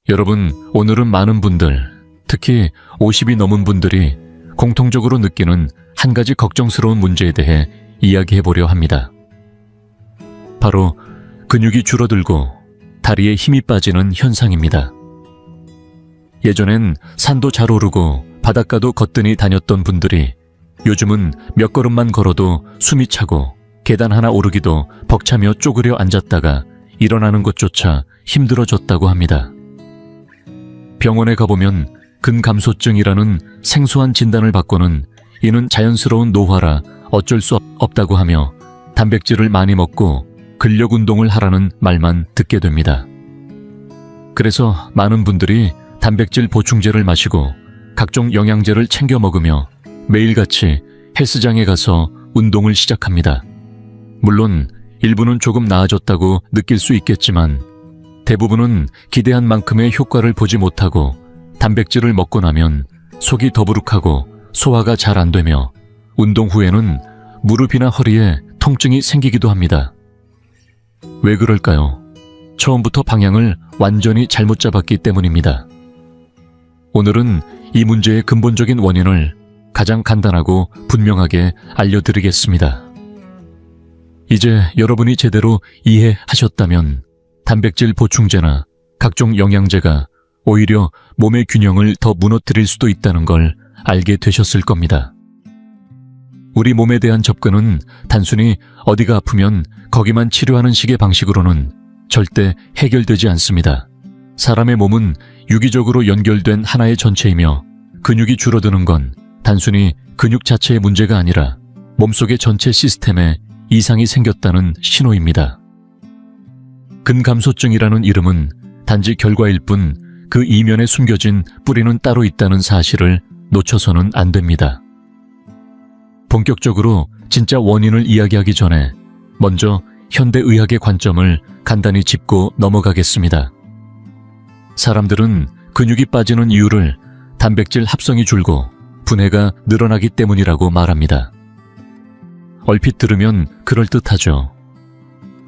여러분, 오늘은 많은 분들, 특히 50이 넘은 분들이 공통적으로 느끼는 한 가지 걱정스러운 문제에 대해 이야기해 보려 합니다. 바로 근육이 줄어들고 다리에 힘이 빠지는 현상입니다. 예전엔 산도 잘 오르고 바닷가도 거뜬히 다녔던 분들이 요즘은 몇 걸음만 걸어도 숨이 차고 계단 하나 오르기도 벅차며 쪼그려 앉았다가 일어나는 것조차 힘들어졌다고 합니다. 병원에 가보면 근감소증이라는 생소한 진단을 받고는 이는 자연스러운 노화라 어쩔 수 없다고 하며 단백질을 많이 먹고 근력 운동을 하라는 말만 듣게 됩니다. 그래서 많은 분들이 단백질 보충제를 마시고 각종 영양제를 챙겨 먹으며 매일같이 헬스장에 가서 운동을 시작합니다. 물론 일부는 조금 나아졌다고 느낄 수 있겠지만 대부분은 기대한 만큼의 효과를 보지 못하고 단백질을 먹고 나면 속이 더부룩하고 소화가 잘 안 되며 운동 후에는 무릎이나 허리에 통증이 생기기도 합니다. 왜 그럴까요? 처음부터 방향을 완전히 잘못 잡았기 때문입니다. 오늘은 이 문제의 근본적인 원인을 가장 간단하고 분명하게 알려드리겠습니다. 이제 여러분이 제대로 이해하셨다면 단백질 보충제나 각종 영양제가 오히려 몸의 균형을 더 무너뜨릴 수도 있다는 걸 알게 되셨을 겁니다. 우리 몸에 대한 접근은 단순히 어디가 아프면 거기만 치료하는 식의 방식으로는 절대 해결되지 않습니다. 사람의 몸은 유기적으로 연결된 하나의 전체이며 근육이 줄어드는 건 단순히 근육 자체의 문제가 아니라 몸속의 전체 시스템에 이상이 생겼다는 신호입니다. 근감소증이라는 이름은 단지 결과일 뿐 그 이면에 숨겨진 뿌리는 따로 있다는 사실을 놓쳐서는 안 됩니다. 본격적으로 진짜 원인을 이야기하기 전에 먼저 현대의학의 관점을 간단히 짚고 넘어가겠습니다. 사람들은 근육이 빠지는 이유를 단백질 합성이 줄고 분해가 늘어나기 때문이라고 말합니다. 얼핏 들으면 그럴듯하죠.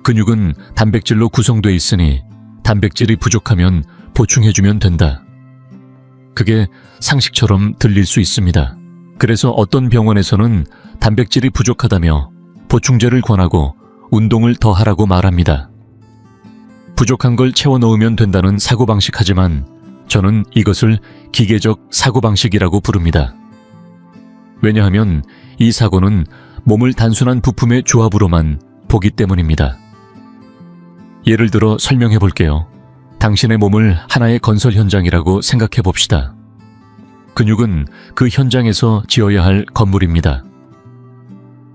근육은 단백질로 구성되어 있으니 단백질이 부족하면 보충해주면 된다. 그게 상식처럼 들릴 수 있습니다. 그래서 어떤 병원에서는 단백질이 부족하다며 보충제를 권하고 운동을 더 하라고 말합니다. 부족한 걸 채워 넣으면 된다는 사고방식 하지만 저는 이것을 기계적 사고방식이라고 부릅니다. 왜냐하면 이 사고는 몸을 단순한 부품의 조합으로만 보기 때문입니다. 예를 들어 설명해 볼게요. 당신의 몸을 하나의 건설 현장이라고 생각해 봅시다. 근육은 그 현장에서 지어야 할 건물입니다.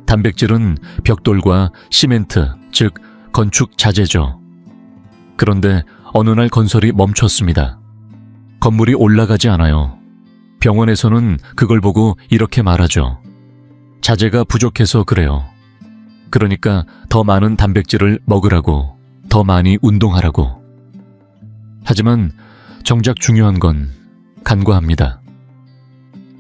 단백질은 벽돌과 시멘트, 즉 건축 자재죠. 그런데 어느 날 건설이 멈췄습니다. 건물이 올라가지 않아요. 병원에서는 그걸 보고 이렇게 말하죠. 자재가 부족해서 그래요. 그러니까 더 많은 단백질을 먹으라고, 더 많이 운동하라고. 하지만 정작 중요한 건 간과합니다.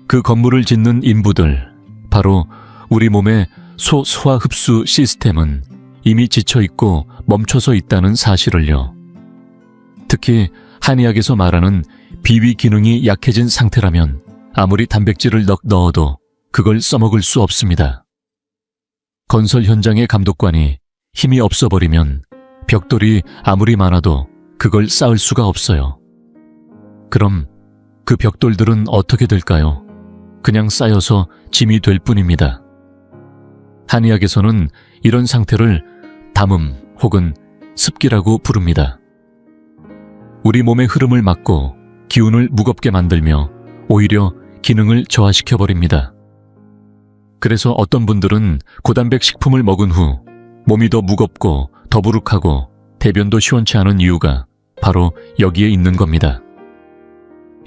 그 건물을 짓는 인부들, 바로 우리 몸의 소화 흡수 시스템은 이미 지쳐있고 멈춰서 있다는 사실을요. 특히 한의학에서 말하는 비위 기능이 약해진 상태라면 아무리 단백질을 넣어도 그걸 써먹을 수 없습니다. 건설 현장의 감독관이 힘이 없어버리면 벽돌이 아무리 많아도 그걸 쌓을 수가 없어요. 그럼 그 벽돌들은 어떻게 될까요? 그냥 쌓여서 짐이 될 뿐입니다. 한의학에서는 이런 상태를 담음 혹은 습기라고 부릅니다. 우리 몸의 흐름을 막고 기운을 무겁게 만들며 오히려 기능을 저하시켜버립니다. 그래서 어떤 분들은 고단백 식품을 먹은 후 몸이 더 무겁고 더부룩하고 대변도 시원치 않은 이유가 바로 여기에 있는 겁니다.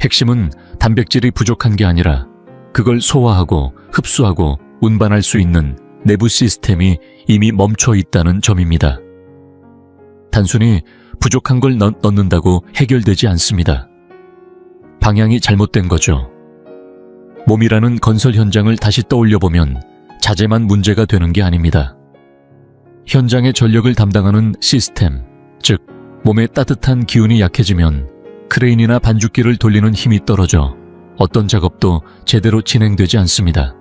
핵심은 단백질이 부족한 게 아니라 그걸 소화하고 흡수하고 운반할 수 있는 내부 시스템이 이미 멈춰 있다는 점입니다. 단순히 부족한 걸 넣는다고 해결되지 않습니다. 방향이 잘못된 거죠. 몸이라는 건설 현장을 다시 떠올려보면 자재만 문제가 되는 게 아닙니다. 현장의 전력을 담당하는 시스템, 즉 몸의 따뜻한 기운이 약해지면 크레인이나 반죽기를 돌리는 힘이 떨어져 어떤 작업도 제대로 진행되지 않습니다.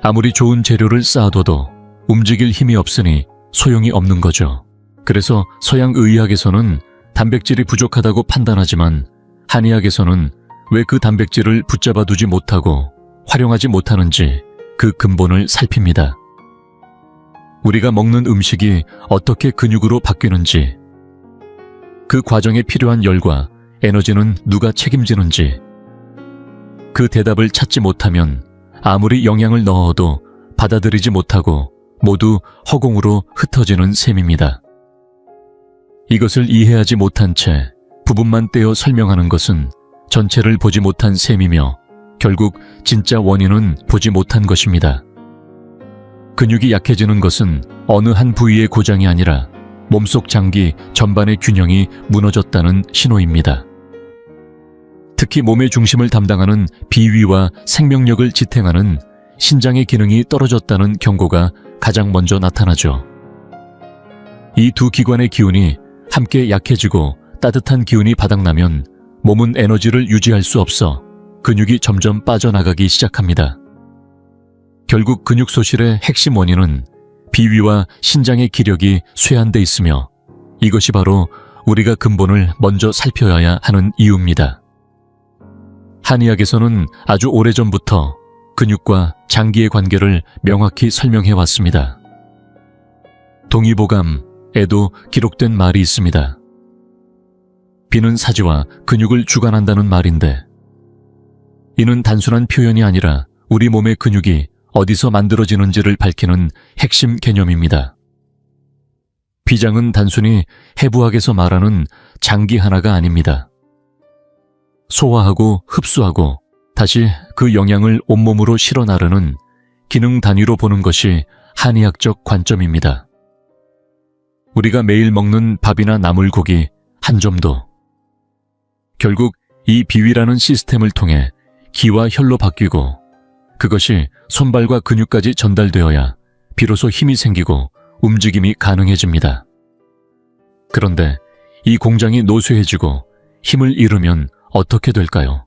아무리 좋은 재료를 쌓아둬도 움직일 힘이 없으니 소용이 없는 거죠. 그래서 서양 의학에서는 단백질이 부족하다고 판단하지만 한의학에서는 왜 그 단백질을 붙잡아 두지 못하고 활용하지 못하는지 그 근본을 살핍니다. 우리가 먹는 음식이 어떻게 근육으로 바뀌는지, 그 과정에 필요한 열과 에너지는 누가 책임지는지, 그 대답을 찾지 못하면 아무리 영양을 넣어도 받아들이지 못하고 모두 허공으로 흩어지는 셈입니다. 이것을 이해하지 못한 채 부분만 떼어 설명하는 것은 전체를 보지 못한 셈이며 결국 진짜 원인은 보지 못한 것입니다. 근육이 약해지는 것은 어느 한 부위의 고장이 아니라 몸속 장기 전반의 균형이 무너졌다는 신호입니다. 특히 몸의 중심을 담당하는 비위와 생명력을 지탱하는 신장의 기능이 떨어졌다는 경고가 가장 먼저 나타나죠. 이 두 기관의 기운이 함께 약해지고 따뜻한 기운이 바닥나면 몸은 에너지를 유지할 수 없어 근육이 점점 빠져나가기 시작합니다. 결국 근육 소실의 핵심 원인은 비위와 신장의 기력이 쇠한돼 있으며 이것이 바로 우리가 근본을 먼저 살펴야 하는 이유입니다. 한의학에서는 아주 오래전부터 근육과 장기의 관계를 명확히 설명해 왔습니다. 동의보감에도 기록된 말이 있습니다. 비는 사지와 근육을 주관한다는 말인데, 이는 단순한 표현이 아니라 우리 몸의 근육이 어디서 만들어지는지를 밝히는 핵심 개념입니다. 비장은 단순히 해부학에서 말하는 장기 하나가 아닙니다. 소화하고 흡수하고 다시 그 영양을 온몸으로 실어 나르는 기능 단위로 보는 것이 한의학적 관점입니다. 우리가 매일 먹는 밥이나 나물고기 한 점도 결국 이 비위라는 시스템을 통해 기와 혈로 바뀌고 그것이 손발과 근육까지 전달되어야 비로소 힘이 생기고 움직임이 가능해집니다. 그런데 이 공장이 노쇠해지고 힘을 잃으면 어떻게 될까요?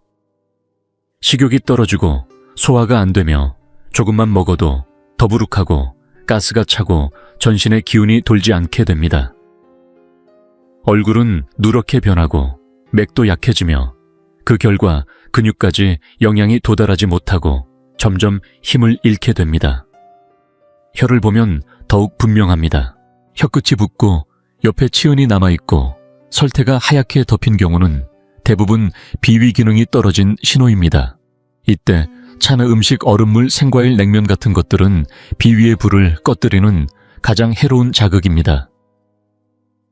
식욕이 떨어지고 소화가 안 되며 조금만 먹어도 더부룩하고 가스가 차고 전신에 기운이 돌지 않게 됩니다. 얼굴은 누렇게 변하고 맥도 약해지며 그 결과 근육까지 영양이 도달하지 못하고 점점 힘을 잃게 됩니다. 혀를 보면 더욱 분명합니다. 혀끝이 붓고 옆에 치은이 남아있고 설태가 하얗게 덮인 경우는 대부분 비위 기능이 떨어진 신호입니다. 이때 차나 음식, 얼음물, 생과일, 냉면 같은 것들은 비위의 불을 꺼뜨리는 가장 해로운 자극입니다.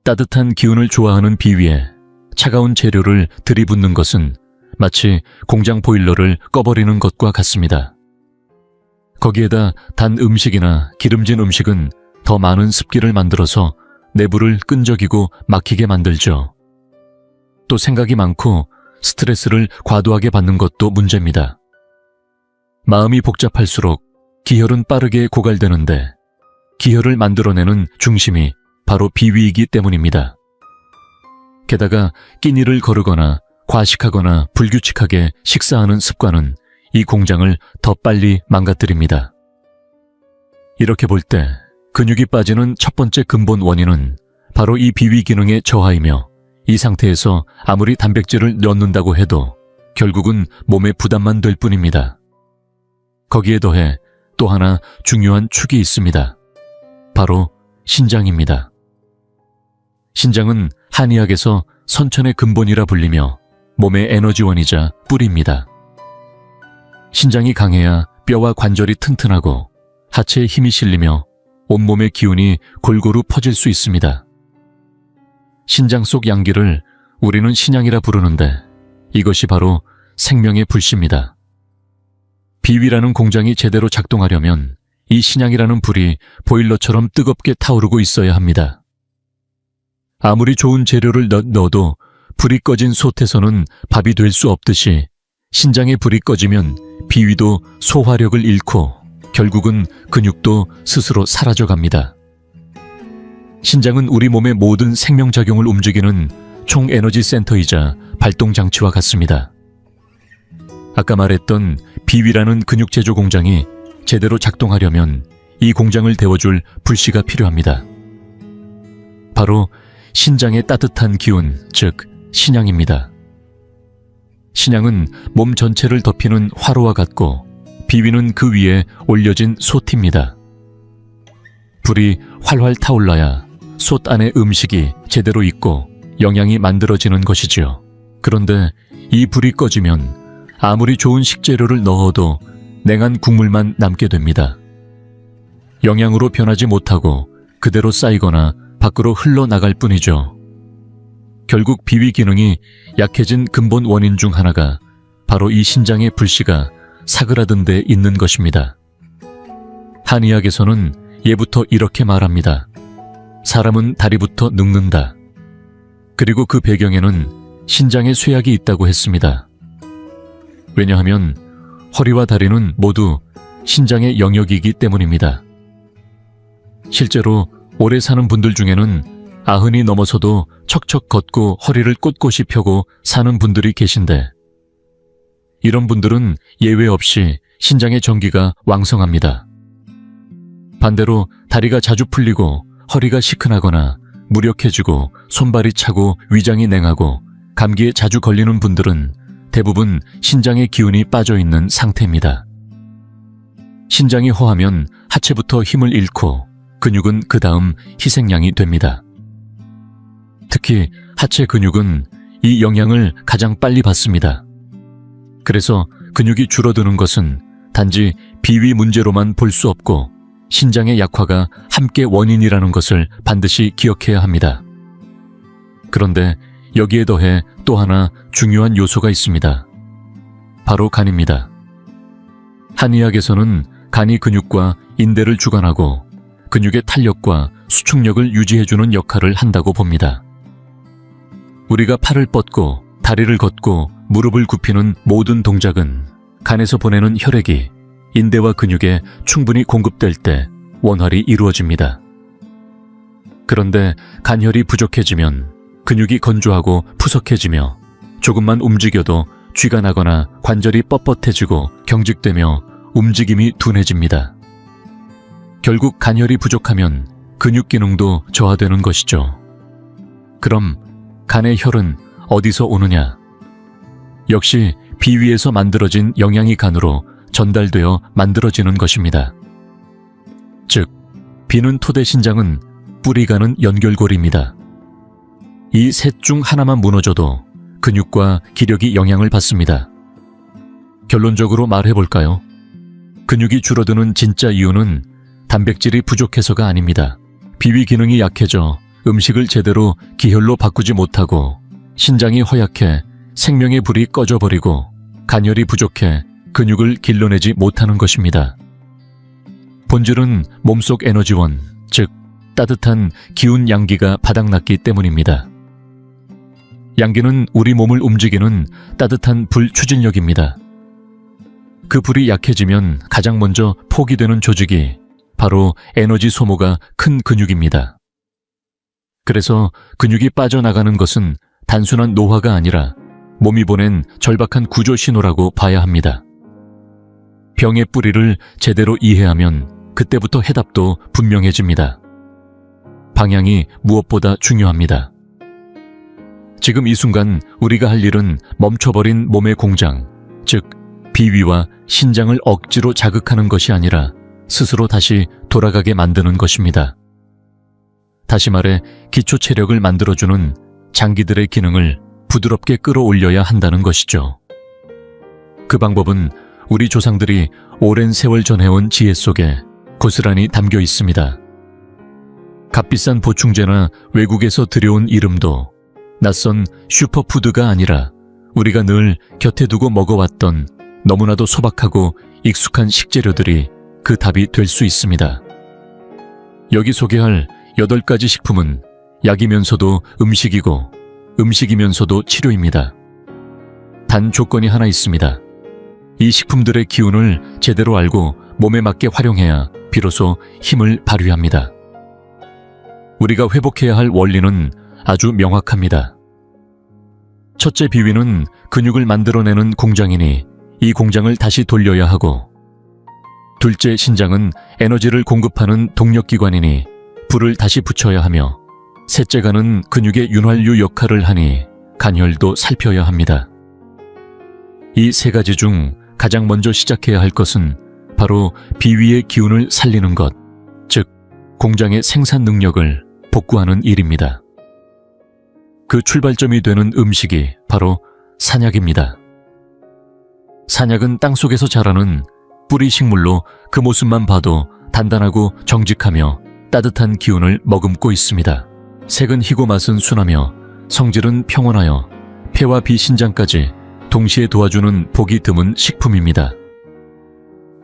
따뜻한 기운을 좋아하는 비위에 차가운 재료를 들이붓는 것은 마치 공장 보일러를 꺼버리는 것과 같습니다. 거기에다 단 음식이나 기름진 음식은 더 많은 습기를 만들어서 내부를 끈적이고 막히게 만들죠. 또 생각이 많고 스트레스를 과도하게 받는 것도 문제입니다. 마음이 복잡할수록 기혈은 빠르게 고갈되는데 기혈을 만들어내는 중심이 바로 비위이기 때문입니다. 게다가 끼니를 거르거나 과식하거나 불규칙하게 식사하는 습관은 이 공장을 더 빨리 망가뜨립니다. 이렇게 볼 때 근육이 빠지는 첫 번째 근본 원인은 바로 이 비위 기능의 저하이며 이 상태에서 아무리 단백질을 넣는다고 해도 결국은 몸에 부담만 될 뿐입니다. 거기에 더해 또 하나 중요한 축이 있습니다. 바로 신장입니다. 신장은 한의학에서 선천의 근본이라 불리며 몸의 에너지원이자 뿌리입니다. 신장이 강해야 뼈와 관절이 튼튼하고 하체에 힘이 실리며 온몸의 기운이 골고루 퍼질 수 있습니다. 신장 속 양기를 우리는 신양이라 부르는데 이것이 바로 생명의 불씨입니다. 비위라는 공장이 제대로 작동하려면 이 신양이라는 불이 보일러처럼 뜨겁게 타오르고 있어야 합니다. 아무리 좋은 재료를 넣어도 불이 꺼진 솥에서는 밥이 될 수 없듯이 신장의 불이 꺼지면 비위도 소화력을 잃고 결국은 근육도 스스로 사라져갑니다. 신장은 우리 몸의 모든 생명작용을 움직이는 총에너지 센터이자 발동장치와 같습니다. 아까 말했던 비위라는 근육 제조 공장이 제대로 작동하려면 이 공장을 데워줄 불씨가 필요합니다. 바로 신장의 따뜻한 기운, 즉 신양입니다. 신양은 몸 전체를 덮이는 화로와 같고 비위는 그 위에 올려진 솥입니다. 불이 활활 타올라야 솥 안에 음식이 제대로 익고 영양이 만들어지는 것이지요. 그런데 이 불이 꺼지면 아무리 좋은 식재료를 넣어도 냉한 국물만 남게 됩니다. 영양으로 변하지 못하고 그대로 쌓이거나 밖으로 흘러나갈 뿐이죠. 결국 비위 기능이 약해진 근본 원인 중 하나가 바로 이 신장의 불씨가 사그라든 데 있는 것입니다. 한의학에서는 예부터 이렇게 말합니다. 사람은 다리부터 늙는다. 그리고 그 배경에는 신장의 쇠약이 있다고 했습니다. 왜냐하면 허리와 다리는 모두 신장의 영역이기 때문입니다. 실제로 오래 사는 분들 중에는 90이 넘어서도 척척 걷고 허리를 꼿꼿이 펴고 사는 분들이 계신데 이런 분들은 예외 없이 신장의 전기가 왕성합니다. 반대로 다리가 자주 풀리고 허리가 시큰하거나 무력해지고 손발이 차고 위장이 냉하고 감기에 자주 걸리는 분들은 대부분 신장의 기운이 빠져있는 상태입니다. 신장이 허하면 하체부터 힘을 잃고 근육은 그 다음 희생양이 됩니다. 특히 하체 근육은 이 영향을 가장 빨리 받습니다. 그래서 근육이 줄어드는 것은 단지 비위 문제로만 볼 수 없고 신장의 약화가 함께 원인이라는 것을 반드시 기억해야 합니다. 그런데 여기에 더해 또 하나 중요한 요소가 있습니다. 바로 간입니다. 한의학에서는 간이 근육과 인대를 주관하고 근육의 탄력과 수축력을 유지해주는 역할을 한다고 봅니다. 우리가 팔을 뻗고 다리를 걷고 무릎을 굽히는 모든 동작은 간에서 보내는 혈액이 인대와 근육에 충분히 공급될 때 원활히 이루어집니다. 그런데 간혈이 부족해지면 근육이 건조하고 푸석해지며 조금만 움직여도 쥐가 나거나 관절이 뻣뻣해지고 경직되며 움직임이 둔해집니다. 결국 간혈이 부족하면 근육 기능도 저하되는 것이죠. 그럼 간의 혈은 어디서 오느냐? 역시 비위에서 만들어진 영양이 간으로 전달되어 만들어지는 것입니다. 즉, 비는 토대 신장은 뿌리 가는 연결고리입니다. 이 셋 중 하나만 무너져도 근육과 기력이 영향을 받습니다. 결론적으로 말해볼까요? 근육이 줄어드는 진짜 이유는 단백질이 부족해서가 아닙니다. 비위 기능이 약해져 음식을 제대로 기혈로 바꾸지 못하고 신장이 허약해 생명의 불이 꺼져버리고 간혈이 부족해 근육을 길러내지 못하는 것입니다. 본질은 몸속 에너지원, 즉 따뜻한 기운 양기가 바닥났기 때문입니다. 양기는 우리 몸을 움직이는 따뜻한 불 추진력입니다. 그 불이 약해지면 가장 먼저 포기되는 조직이 바로 에너지 소모가 큰 근육입니다. 그래서 근육이 빠져나가는 것은 단순한 노화가 아니라 몸이 보낸 절박한 구조 신호라고 봐야 합니다. 병의 뿌리를 제대로 이해하면 그때부터 해답도 분명해집니다. 방향이 무엇보다 중요합니다. 지금 이 순간 우리가 할 일은 멈춰버린 몸의 공장, 즉 비위와 신장을 억지로 자극하는 것이 아니라 스스로 다시 돌아가게 만드는 것입니다. 다시 말해 기초 체력을 만들어주는 장기들의 기능을 부드럽게 끌어올려야 한다는 것이죠. 그 방법은 우리 조상들이 오랜 세월 전해온 지혜 속에 고스란히 담겨 있습니다. 값비싼 보충제나 외국에서 들여온 이름도 낯선 슈퍼푸드가 아니라 우리가 늘 곁에 두고 먹어왔던 너무나도 소박하고 익숙한 식재료들이 그 답이 될 수 있습니다. 여기 소개할 8가지 식품은 약이면서도 음식이고 음식이면서도 치료입니다. 단 조건이 하나 있습니다. 이 식품들의 기운을 제대로 알고 몸에 맞게 활용해야 비로소 힘을 발휘합니다. 우리가 회복해야 할 원리는 아주 명확합니다. 첫째 비위는 근육을 만들어내는 공장이니 이 공장을 다시 돌려야 하고, 둘째 신장은 에너지를 공급하는 동력기관이니 불을 다시 붙여야 하며, 셋째가는 근육의 윤활유 역할을 하니 간혈도 살펴야 합니다. 이 세 가지 중 가장 먼저 시작해야 할 것은 바로 비위의 기운을 살리는 것, 즉 공장의 생산 능력을 복구하는 일입니다. 그 출발점이 되는 음식이 바로 산약입니다. 산약은 땅속에서 자라는 뿌리 식물로 그 모습만 봐도 단단하고 정직하며 따뜻한 기운을 머금고 있습니다. 색은 희고 맛은 순하며 성질은 평온하여 폐와 비신장까지 동시에 도와주는 보기 드문 식품입니다.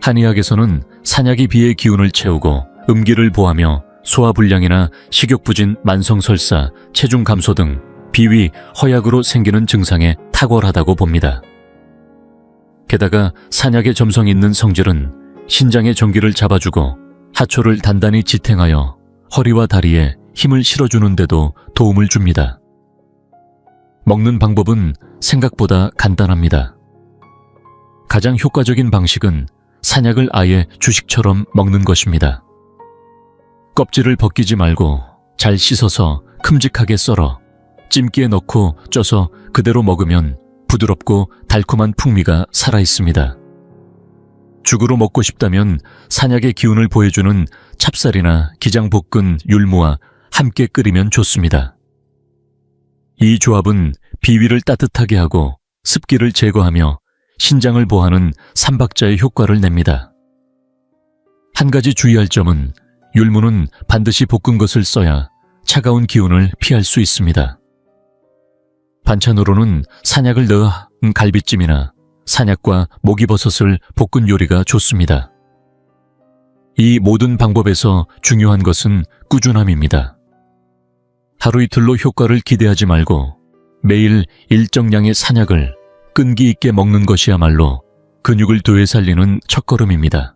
한의학에서는 산약이 비의 기운을 채우고 음기를 보하며 소화불량이나 식욕부진, 만성설사, 체중 감소 등 비위, 허약으로 생기는 증상에 탁월하다고 봅니다. 게다가 산약의 점성 있는 성질은 신장의 전기를 잡아주고 하초를 단단히 지탱하여 허리와 다리에 힘을 실어주는 데도 도움을 줍니다. 먹는 방법은 생각보다 간단합니다. 가장 효과적인 방식은 산약을 아예 주식처럼 먹는 것입니다. 껍질을 벗기지 말고 잘 씻어서 큼직하게 썰어 찜기에 넣고 쪄서 그대로 먹으면 부드럽고 달콤한 풍미가 살아있습니다. 죽으로 먹고 싶다면 산약의 기운을 보여주는 찹쌀이나 기장볶은 율무와 함께 끓이면 좋습니다. 이 조합은 비위를 따뜻하게 하고 습기를 제거하며 신장을 보하는 삼박자의 효과를 냅니다. 한 가지 주의할 점은 율무는 반드시 볶은 것을 써야 차가운 기운을 피할 수 있습니다. 반찬으로는 산약을 넣은 갈비찜이나 산약과 목이버섯을 볶은 요리가 좋습니다. 이 모든 방법에서 중요한 것은 꾸준함입니다. 하루 이틀로 효과를 기대하지 말고 매일 일정량의 산약을 끈기 있게 먹는 것이야말로 근육을 되살리는 첫걸음입니다.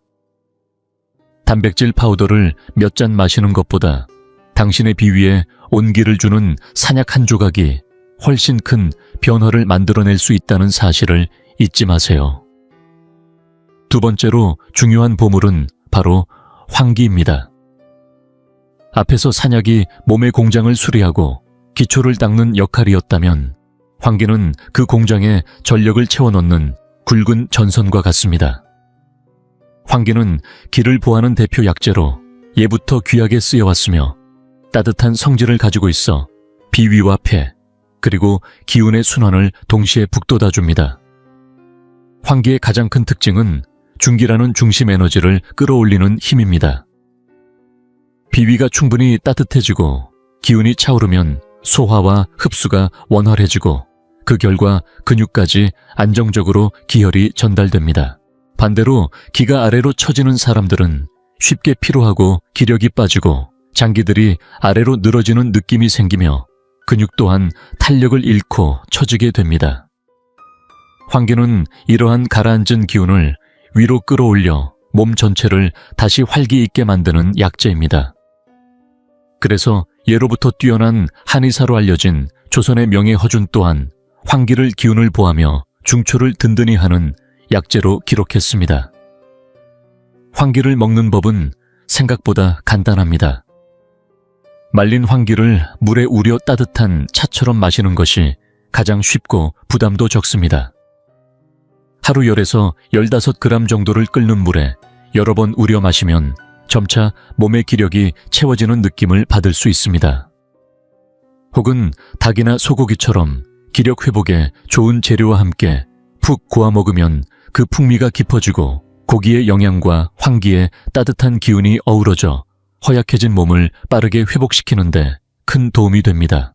단백질 파우더를 몇 잔 마시는 것보다 당신의 비위에 온기를 주는 산약 한 조각이 훨씬 큰 변화를 만들어낼 수 있다는 사실을 잊지 마세요. 두 번째로 중요한 보물은 바로 환기입니다. 앞에서 산약이 몸의 공장을 수리하고 기초를 닦는 역할이었다면 환기는 그 공장에 전력을 채워넣는 굵은 전선과 같습니다. 환기는 기를 보하는 대표 약재로 예부터 귀하게 쓰여왔으며 따뜻한 성질을 가지고 있어 비위와 폐, 그리고 기운의 순환을 동시에 북돋아줍니다. 환기의 가장 큰 특징은 중기라는 중심 에너지를 끌어올리는 힘입니다. 비위가 충분히 따뜻해지고 기운이 차오르면 소화와 흡수가 원활해지고 그 결과 근육까지 안정적으로 기혈이 전달됩니다. 반대로 기가 아래로 처지는 사람들은 쉽게 피로하고 기력이 빠지고 장기들이 아래로 늘어지는 느낌이 생기며 근육 또한 탄력을 잃고 처지게 됩니다. 환기는 이러한 가라앉은 기운을 위로 끌어올려 몸 전체를 다시 활기 있게 만드는 약재입니다. 그래서 예로부터 뛰어난 한의사로 알려진 조선의 명예허준 또한 환기를 기운을 보하며 중초를 든든히 하는 약재로 기록했습니다. 환기를 먹는 법은 생각보다 간단합니다. 말린 환기를 물에 우려 따뜻한 차처럼 마시는 것이 가장 쉽고 부담도 적습니다. 하루 10에서 15g 정도를 끓는 물에 여러 번 우려 마시면 점차 몸의 기력이 채워지는 느낌을 받을 수 있습니다. 혹은 닭이나 소고기처럼 기력 회복에 좋은 재료와 함께 푹 고아 먹으면 그 풍미가 깊어지고 고기의 영양과 환기의 따뜻한 기운이 어우러져 허약해진 몸을 빠르게 회복시키는데 큰 도움이 됩니다.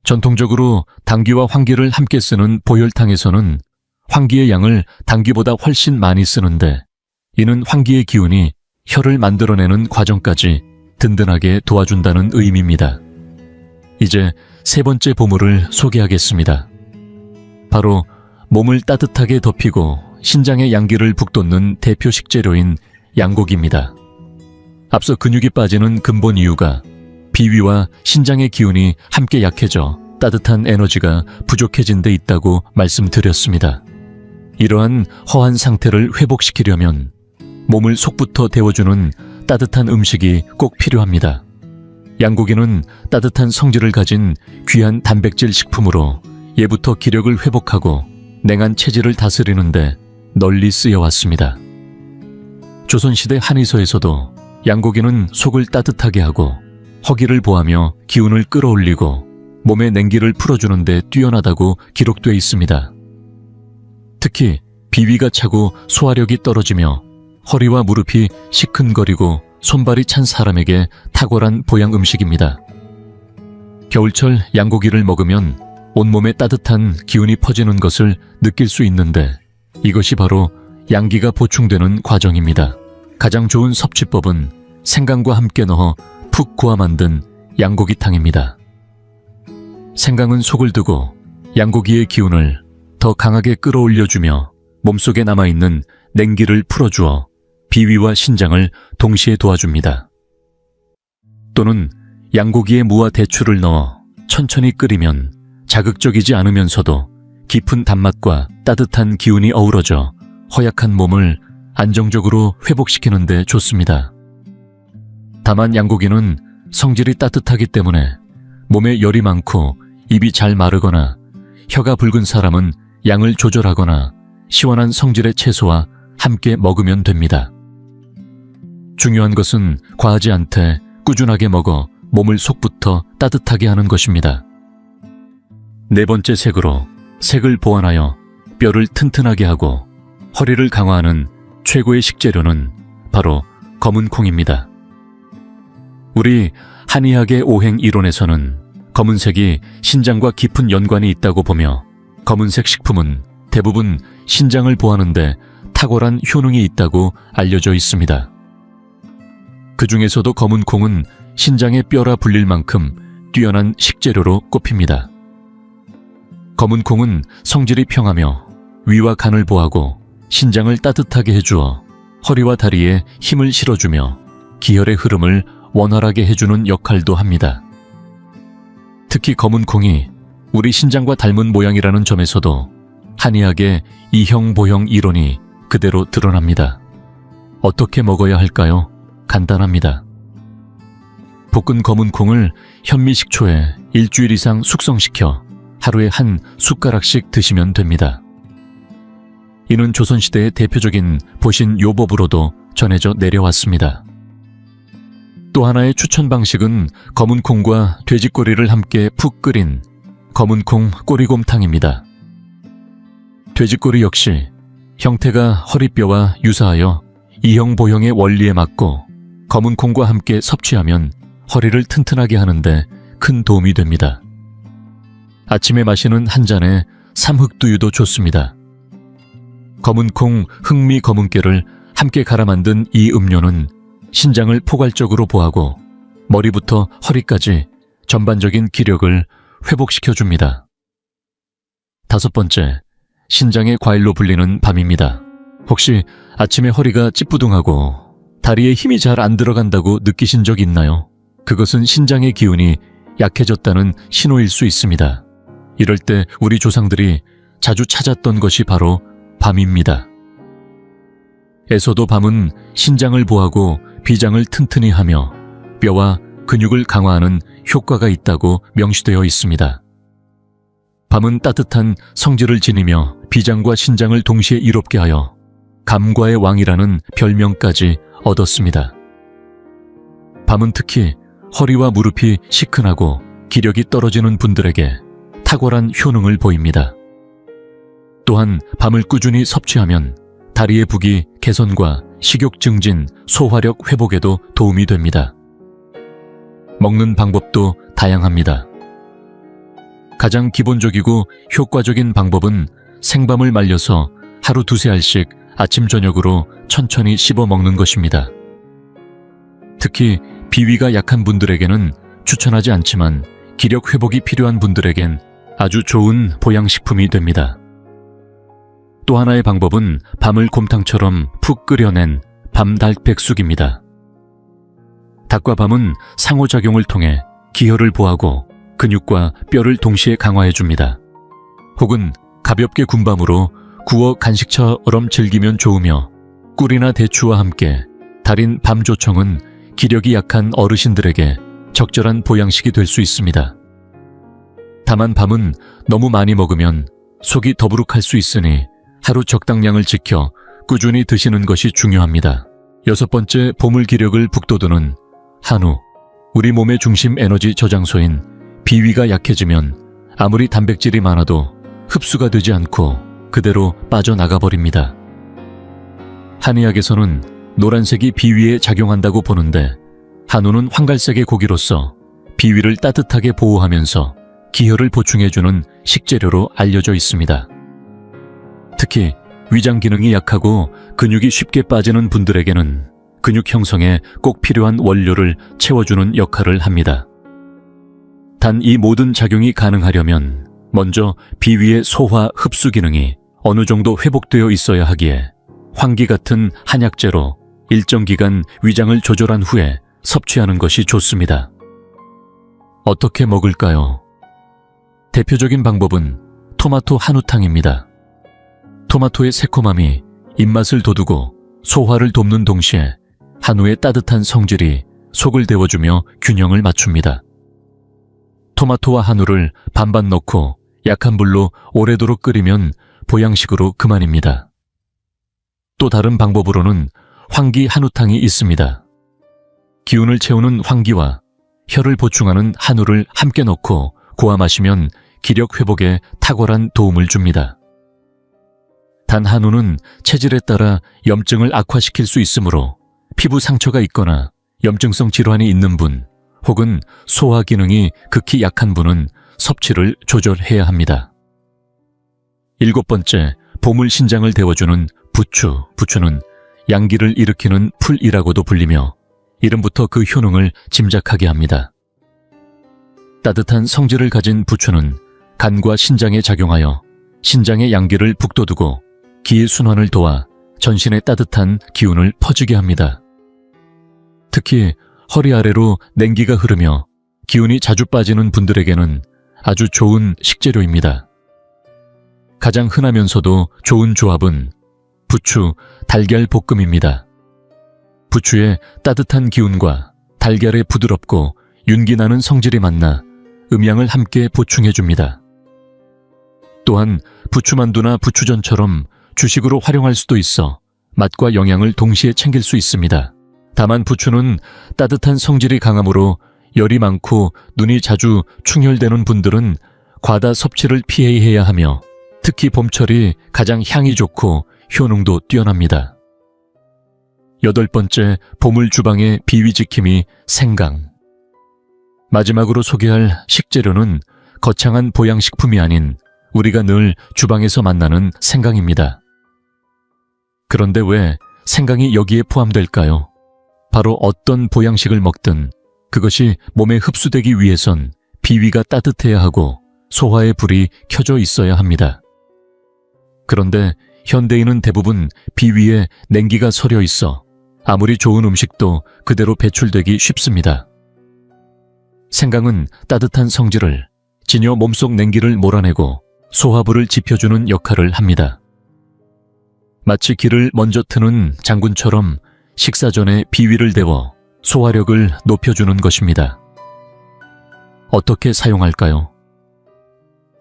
전통적으로 당귀와 환기를 함께 쓰는 보혈탕에서는 환기의 양을 당귀보다 훨씬 많이 쓰는데 이는 환기의 기운이 혈을 만들어내는 과정까지 든든하게 도와준다는 의미입니다. 이제 세 번째 보물을 소개하겠습니다. 바로 몸을 따뜻하게 덮이고 신장의 양기를 북돋는 대표 식재료인 양고기입니다. 앞서 근육이 빠지는 근본 이유가 비위와 신장의 기운이 함께 약해져 따뜻한 에너지가 부족해진 데 있다고 말씀드렸습니다. 이러한 허한 상태를 회복시키려면 몸을 속부터 데워주는 따뜻한 음식이 꼭 필요합니다. 양고기는 따뜻한 성질을 가진 귀한 단백질 식품으로 예부터 기력을 회복하고 냉한 체질을 다스리는데 널리 쓰여왔습니다. 조선시대 한의서에서도 양고기는 속을 따뜻하게 하고 허기를 보하며 기운을 끌어올리고 몸의 냉기를 풀어주는 데 뛰어나다고 기록되어 있습니다. 특히 비위가 차고 소화력이 떨어지며 허리와 무릎이 시큰거리고 손발이 찬 사람에게 탁월한 보양 음식입니다. 겨울철 양고기를 먹으면 온몸에 따뜻한 기운이 퍼지는 것을 느낄 수 있는데 이것이 바로 양기가 보충되는 과정입니다. 가장 좋은 섭취법은 생강과 함께 넣어 푹 구워 만든 양고기탕입니다. 생강은 속을 두고 양고기의 기운을 더 강하게 끌어올려주며 몸속에 남아있는 냉기를 풀어주어 비위와 신장을 동시에 도와줍니다. 또는 양고기에 무와 대추를 넣어 천천히 끓이면 자극적이지 않으면서도 깊은 단맛과 따뜻한 기운이 어우러져 허약한 몸을 안정적으로 회복시키는 데 좋습니다. 다만 양고기는 성질이 따뜻하기 때문에 몸에 열이 많고 입이 잘 마르거나 혀가 붉은 사람은 양을 조절하거나 시원한 성질의 채소와 함께 먹으면 됩니다. 중요한 것은 과하지 않되 꾸준하게 먹어 몸을 속부터 따뜻하게 하는 것입니다. 네 번째 색으로 색을 보완하여 뼈를 튼튼하게 하고 허리를 강화하는 최고의 식재료는 바로 검은 콩입니다. 우리 한의학의 오행 이론에서는 검은색이 신장과 깊은 연관이 있다고 보며 검은색 식품은 대부분 신장을 보하는 데 탁월한 효능이 있다고 알려져 있습니다. 그 중에서도 검은 콩은 신장의 뼈라 불릴 만큼 뛰어난 식재료로 꼽힙니다. 검은 콩은 성질이 평하며 위와 간을 보하고 신장을 따뜻하게 해주어 허리와 다리에 힘을 실어주며 기혈의 흐름을 원활하게 해주는 역할도 합니다. 특히 검은 콩이 우리 신장과 닮은 모양이라는 점에서도 한의학의 이형보형 이론이 그대로 드러납니다. 어떻게 먹어야 할까요? 간단합니다. 볶은 검은 콩을 현미식초에 일주일 이상 숙성시켜 하루에 한 숟가락씩 드시면 됩니다. 이는 조선시대의 대표적인 보신 요법으로도 전해져 내려왔습니다. 또 하나의 추천 방식은 검은 콩과 돼지꼬리를 함께 푹 끓인 검은콩 꼬리곰탕입니다. 돼지꼬리 역시 형태가 허리뼈와 유사하여 이형보형의 원리에 맞고 검은콩과 함께 섭취하면 허리를 튼튼하게 하는데 큰 도움이 됩니다. 아침에 마시는 한 잔에 삼흑두유도 좋습니다. 검은콩, 흑미 검은깨를 함께 갈아 만든 이 음료는 신장을 포괄적으로 보하고 머리부터 허리까지 전반적인 기력을 회복시켜줍니다. 다섯 번째, 신장의 과일로 불리는 밤입니다. 혹시 아침에 허리가 찌뿌둥하고 다리에 힘이 잘 안 들어간다고 느끼신 적 있나요? 그것은 신장의 기운이 약해졌다는 신호일 수 있습니다. 이럴 때 우리 조상들이 자주 찾았던 것이 바로 밤입니다. 에서도 밤은 신장을 보하고 비장을 튼튼히 하며 뼈와 근육을 강화하는 효과가 있다고 명시되어 있습니다. 밤은 따뜻한 성질을 지니며 비장과 신장을 동시에 이롭게 하여 감과의 왕이라는 별명까지 얻었습니다. 밤은 특히 허리와 무릎이 시큰하고 기력이 떨어지는 분들에게 탁월한 효능을 보입니다. 또한 밤을 꾸준히 섭취하면 다리의 부기 개선과 식욕 증진, 소화력 회복에도 도움이 됩니다. 먹는 방법도 다양합니다. 가장 기본적이고 효과적인 방법은 생밤을 말려서 하루 두세 알씩 아침 저녁으로 천천히 씹어 먹는 것입니다. 특히 비위가 약한 분들에게는 추천하지 않지만 기력 회복이 필요한 분들에겐 아주 좋은 보양식품이 됩니다. 또 하나의 방법은 밤을 곰탕처럼 푹 끓여낸 밤달백숙입니다. 닭과 밤은 상호작용을 통해 기혈을 보하고 근육과 뼈를 동시에 강화해줍니다. 혹은 가볍게 군밤으로 구워 간식처럼 즐기면 좋으며 꿀이나 대추와 함께 달인 밤조청은 기력이 약한 어르신들에게 적절한 보양식이 될 수 있습니다. 다만 밤은 너무 많이 먹으면 속이 더부룩할 수 있으니 하루 적당량을 지켜 꾸준히 드시는 것이 중요합니다. 6번째, 보물 기력을 북돋우는 한우. 우리 몸의 중심 에너지 저장소인 비위가 약해지면 아무리 단백질이 많아도 흡수가 되지 않고 그대로 빠져나가 버립니다. 한의학에서는 노란색이 비위에 작용한다고 보는데 한우는 황갈색의 고기로서 비위를 따뜻하게 보호하면서 기혈을 보충해주는 식재료로 알려져 있습니다. 특히 위장 기능이 약하고 근육이 쉽게 빠지는 분들에게는 근육 형성에 꼭 필요한 원료를 채워주는 역할을 합니다. 단 이 모든 작용이 가능하려면 먼저 비위의 소화 흡수 기능이 어느 정도 회복되어 있어야 하기에 황기 같은 한약재로 일정 기간 위장을 조절한 후에 섭취하는 것이 좋습니다. 어떻게 먹을까요? 대표적인 방법은 토마토 한우탕입니다. 토마토의 새콤함이 입맛을 돋우고 소화를 돕는 동시에 한우의 따뜻한 성질이 속을 데워주며 균형을 맞춥니다. 토마토와 한우를 반반 넣고 약한 불로 오래도록 끓이면 보양식으로 그만입니다. 또 다른 방법으로는 황기 한우탕이 있습니다. 기운을 채우는 황기와 혈을 보충하는 한우를 함께 넣고 고아 마시면 기력 회복에 탁월한 도움을 줍니다. 단 한우는 체질에 따라 염증을 악화시킬 수 있으므로 피부 상처가 있거나 염증성 질환이 있는 분 혹은 소화 기능이 극히 약한 분은 섭취를 조절해야 합니다. 7번째, 보물 신장을 데워주는 부추. 부추는 양기를 일으키는 풀이라고도 불리며 이름부터 그 효능을 짐작하게 합니다. 따뜻한 성질을 가진 부추는 간과 신장에 작용하여 신장의 양기를 북돋우고 기의 순환을 도와 전신의 따뜻한 기운을 퍼지게 합니다. 특히 허리 아래로 냉기가 흐르며 기운이 자주 빠지는 분들에게는 아주 좋은 식재료입니다. 가장 흔하면서도 좋은 조합은 부추, 달걀 볶음입니다. 부추의 따뜻한 기운과 달걀의 부드럽고 윤기나는 성질이 만나 음양을 함께 보충해줍니다. 또한 부추만두나 부추전처럼 주식으로 활용할 수도 있어 맛과 영양을 동시에 챙길 수 있습니다. 다만 부추는 따뜻한 성질이 강하므로 열이 많고 눈이 자주 충혈되는 분들은 과다 섭취를 피해야 하며 특히 봄철이 가장 향이 좋고 효능도 뛰어납니다. 8번째, 보물 주방의 비위지킴이 생강. 마지막으로 소개할 식재료는 거창한 보양식품이 아닌 우리가 늘 주방에서 만나는 생강입니다. 그런데 왜 생강이 여기에 포함될까요? 바로 어떤 보양식을 먹든 그것이 몸에 흡수되기 위해선 비위가 따뜻해야 하고 소화의 불이 켜져 있어야 합니다. 그런데 현대인은 대부분 비위에 냉기가 서려 있어 아무리 좋은 음식도 그대로 배출되기 쉽습니다. 생강은 따뜻한 성질을 지녀 몸속 냉기를 몰아내고 소화불을 지펴주는 역할을 합니다. 마치 기를 먼저 트는 장군처럼 식사 전에 비위를 데워 소화력을 높여주는 것입니다. 어떻게 사용할까요?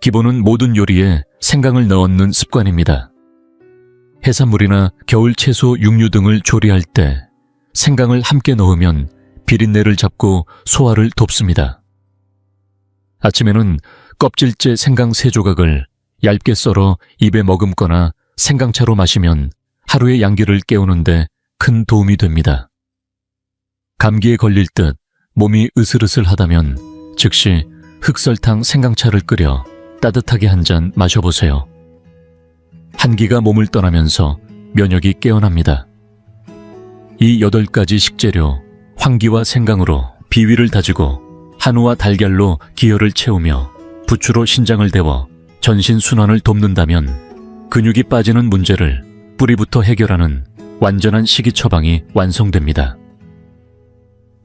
기본은 모든 요리에 생강을 넣는 습관입니다. 해산물이나 겨울 채소, 육류 등을 조리할 때 생강을 함께 넣으면 비린내를 잡고 소화를 돕습니다. 아침에는 껍질째 생강 3조각을 얇게 썰어 입에 머금거나 생강차로 마시면 하루의 양기를 깨우는데 큰 도움이 됩니다. 감기에 걸릴 듯 몸이 으슬으슬하다면 즉시 흑설탕 생강차를 끓여 따뜻하게 한 잔 마셔보세요. 한기가 몸을 떠나면서 면역이 깨어납니다. 이 8가지 식재료, 황기와 생강으로 비위를 다지고 한우와 달걀로 기혈을 채우며 부추로 신장을 데워 전신 순환을 돕는다면 근육이 빠지는 문제를 뿌리부터 해결하는 완전한 식이 처방이 완성됩니다.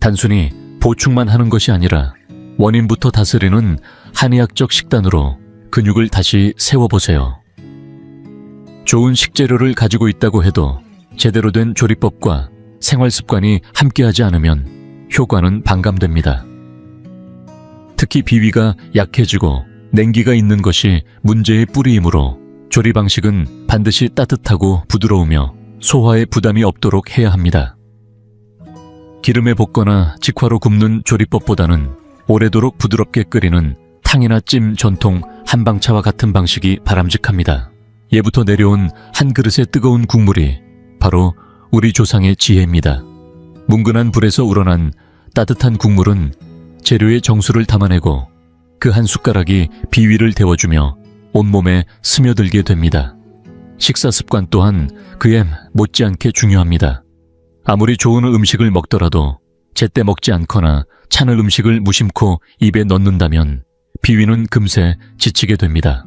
단순히 보충만 하는 것이 아니라 원인부터 다스리는 한의학적 식단으로 근육을 다시 세워보세요. 좋은 식재료를 가지고 있다고 해도 제대로 된 조리법과 생활 습관이 함께하지 않으면 효과는 반감됩니다. 특히 비위가 약해지고 냉기가 있는 것이 문제의 뿌리이므로 조리 방식은 반드시 따뜻하고 부드러우며 소화에 부담이 없도록 해야 합니다. 기름에 볶거나 직화로 굽는 조리법보다는 오래도록 부드럽게 끓이는 탕이나 찜 전통 한방차와 같은 방식이 바람직합니다. 예부터 내려온 한 그릇의 뜨거운 국물이 바로 우리 조상의 지혜입니다. 뭉근한 불에서 우러난 따뜻한 국물은 재료의 정수를 담아내고 그 한 숟가락이 비위를 데워주며 온몸에 스며들게 됩니다. 식사 습관 또한 그에 못지않게 중요합니다. 아무리 좋은 음식을 먹더라도 제때 먹지 않거나 찬을 음식을 무심코 입에 넣는다면 비위는 금세 지치게 됩니다.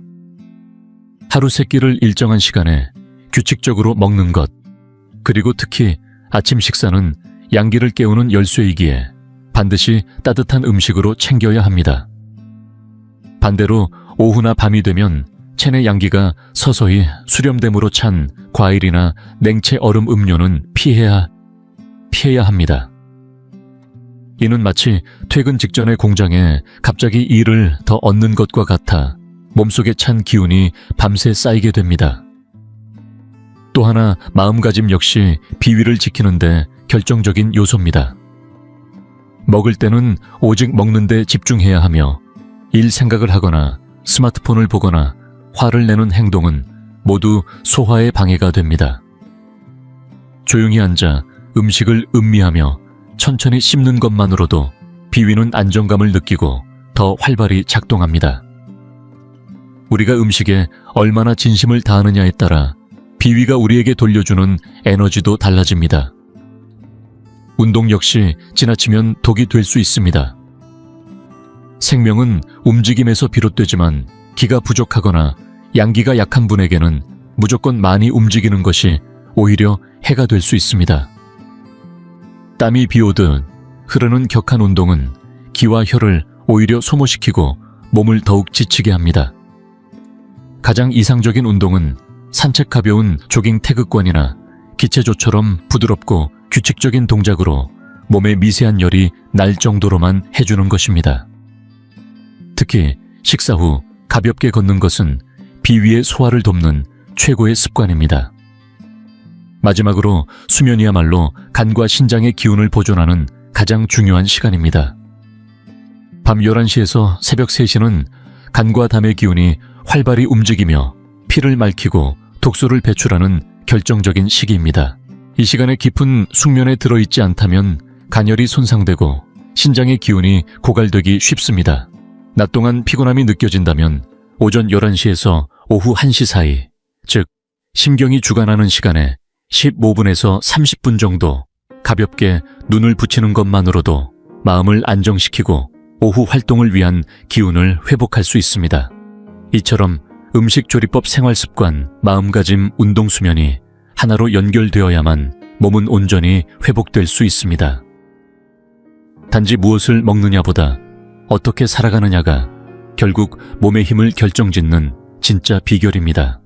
하루 세 끼를 일정한 시간에 규칙적으로 먹는 것, 그리고 특히 아침 식사는 양기를 깨우는 열쇠이기에 반드시 따뜻한 음식으로 챙겨야 합니다. 반대로 오후나 밤이 되면 체내 양기가 서서히 수렴됨으로 찬 과일이나 냉채 얼음 음료는 피해야 합니다. 이는 마치 퇴근 직전에 공장에 갑자기 일을 더 얻는 것과 같아 몸속에 찬 기운이 밤새 쌓이게 됩니다. 또 하나 마음가짐 역시 비위를 지키는데 결정적인 요소입니다. 먹을 때는 오직 먹는 데 집중해야 하며 일 생각을 하거나 스마트폰을 보거나 화를 내는 행동은 모두 소화에 방해가 됩니다. 조용히 앉아 음식을 음미하며 천천히 씹는 것만으로도 비위는 안정감을 느끼고 더 활발히 작동합니다. 우리가 음식에 얼마나 진심을 다하느냐에 따라 비위가 우리에게 돌려주는 에너지도 달라집니다. 운동 역시 지나치면 독이 될 수 있습니다. 생명은 움직임에서 비롯되지만 기가 부족하거나 양기가 약한 분에게는 무조건 많이 움직이는 것이 오히려 해가 될 수 있습니다. 땀이 비오듯 흐르는 격한 운동은 기와 혈을 오히려 소모시키고 몸을 더욱 지치게 합니다. 가장 이상적인 운동은 산책 가벼운 조깅 태극권이나 기체조처럼 부드럽고 규칙적인 동작으로 몸의 미세한 열이 날 정도로만 해주는 것입니다. 특히 식사 후 가볍게 걷는 것은 비위의 소화를 돕는 최고의 습관입니다. 마지막으로 수면이야말로 간과 신장의 기운을 보존하는 가장 중요한 시간입니다. 밤 11시에서 새벽 3시는 간과 담의 기운이 활발히 움직이며 피를 맑히고 독소를 배출하는 결정적인 시기입니다. 이 시간에 깊은 숙면에 들어있지 않다면 간열이 손상되고 신장의 기운이 고갈되기 쉽습니다. 낮 동안 피곤함이 느껴진다면 오전 11시에서 오후 1시 사이, 즉 심경이 주관하는 시간에 15분에서 30분 정도 가볍게 눈을 붙이는 것만으로도 마음을 안정시키고 오후 활동을 위한 기운을 회복할 수 있습니다. 이처럼 음식 조리법 생활습관, 마음가짐, 운동 수면이 하나로 연결되어야만 몸은 온전히 회복될 수 있습니다. 단지 무엇을 먹느냐보다 어떻게 살아가느냐가 결국 몸의 힘을 결정짓는 진짜 비결입니다.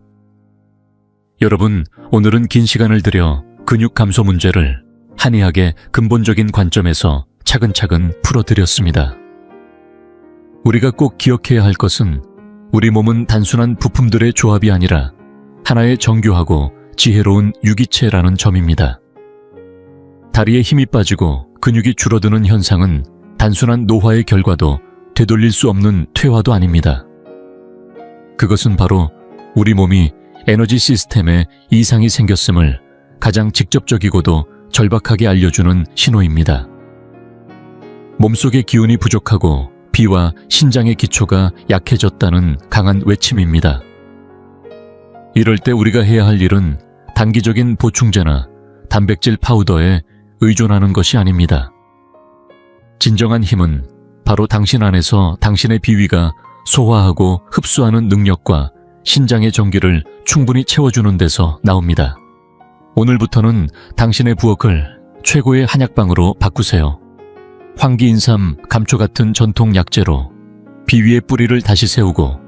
여러분, 오늘은 긴 시간을 들여 근육 감소 문제를 한의학의 근본적인 관점에서 차근차근 풀어드렸습니다. 우리가 꼭 기억해야 할 것은 우리 몸은 단순한 부품들의 조합이 아니라 하나의 정교하고 지혜로운 유기체라는 점입니다. 다리에 힘이 빠지고 근육이 줄어드는 현상은 단순한 노화의 결과도 되돌릴 수 없는 퇴화도 아닙니다. 그것은 바로 우리 몸이 에너지 시스템에 이상이 생겼음을 가장 직접적이고도 절박하게 알려주는 신호입니다. 몸속의 기운이 부족하고 비와 신장의 기초가 약해졌다는 강한 외침입니다. 이럴 때 우리가 해야 할 일은 단기적인 보충제나 단백질 파우더에 의존하는 것이 아닙니다. 진정한 힘은 바로 당신 안에서 당신의 비위가 소화하고 흡수하는 능력과 신장의 전기를 충분히 채워주는 데서 나옵니다. 오늘부터는 당신의 부엌을 최고의 한약방으로 바꾸세요. 황기인삼, 감초 같은 전통 약재로 비위의 뿌리를 다시 세우고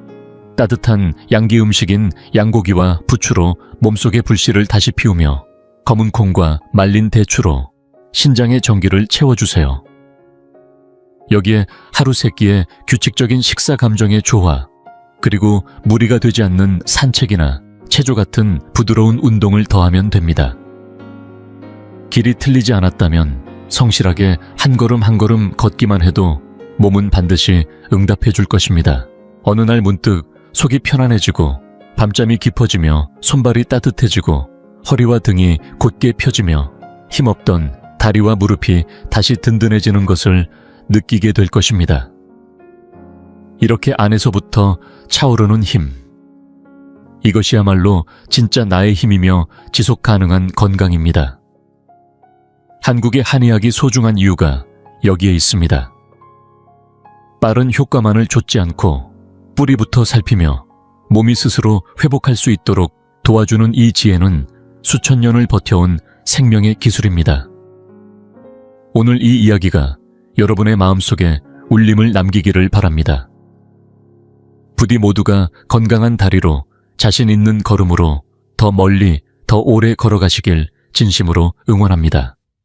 따뜻한 양기 음식인 양고기와 부추로 몸속의 불씨를 다시 피우며 검은 콩과 말린 대추로 신장의 전기를 채워주세요. 여기에 하루 세끼의 규칙적인 식사 감정의 조화, 그리고 무리가 되지 않는 산책이나 체조 같은 부드러운 운동을 더하면 됩니다. 길이 틀리지 않았다면 성실하게 한 걸음 한 걸음 걷기만 해도 몸은 반드시 응답해 줄 것입니다. 어느 날 문득 속이 편안해지고 밤잠이 깊어지며 손발이 따뜻해지고 허리와 등이 곧게 펴지며 힘없던 다리와 무릎이 다시 든든해지는 것을 느끼게 될 것입니다. 이렇게 안에서부터 차오르는 힘. 이것이야말로 진짜 나의 힘이며 지속 가능한 건강입니다. 한국의 한의학이 소중한 이유가 여기에 있습니다. 빠른 효과만을 좇지 않고 뿌리부터 살피며 몸이 스스로 회복할 수 있도록 도와주는 이 지혜는 수천 년을 버텨온 생명의 기술입니다. 오늘 이 이야기가 여러분의 마음속에 울림을 남기기를 바랍니다. 부디 모두가 건강한 다리로 자신 있는 걸음으로 더 멀리, 더 오래 걸어가시길 진심으로 응원합니다.